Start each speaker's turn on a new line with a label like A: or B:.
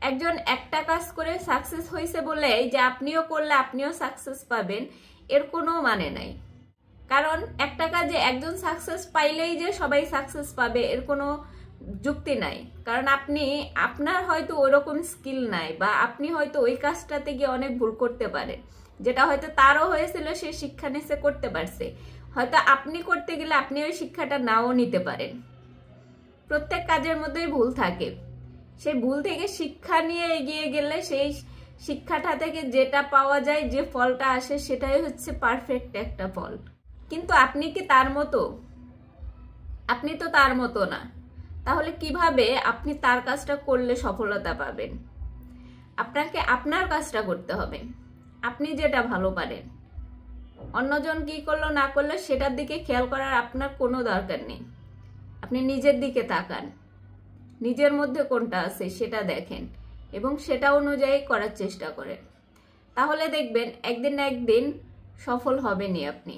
A: একজন একটা কাজ করে সাকসেস হয়েছে বলে যে আপনিও করলে আপনিও সাকসেস পাবেন, এর কোনো মানে নাই। কারণ একটা কাজে একজন সাকসেস পাইলেই যে সবাই সাকসেস পাবে এর কোনো যুক্তি নাই। কারণ আপনার হয়তো ওইরকম স্কিল নাই, বা আপনি হয়তো ওই কাজটাতে গিয়ে অনেক ভুল করতে পারেন, যেটা হয়তো তারও হয়েছিল, সে শিক্ষা নিতে করতে পারছে। হয়তো আপনি করতে গেলে আপনি ওই শিক্ষাটা নাও নিতে পারেন। প্রত্যেক কাজের মধ্যেই ভুল থাকে। সেই ভুল থেকে শিক্ষা নিয়ে এগিয়ে গেলে সেই শিক্ষাটা থেকে যেটা পাওয়া যায়, যে ফলটা আসে, সেটাই হচ্ছে পারফেক্ট একটা ফল। কিন্তু আপনি কি তার মতো? আপনি তো তার মতো না। তাহলে কিভাবে আপনি তার কাজটা করলে সফলতা পাবেন? আপনাকে আপনার কাজটা করতে হবে, আপনি যেটা ভালো পারেন। অন্যজন কি করলো না করলো সেটার দিকে খেয়াল করার আপনার কোনো দরকার নেই। আপনি নিজের দিকে তাকান, নিজের মধ্যে কোনটা আছে সেটা দেখেন এবং সেটা অনুযায়ী করার চেষ্টা করেন। তাহলে দেখবেন একদিন না একদিন সফল হবেনই আপনি।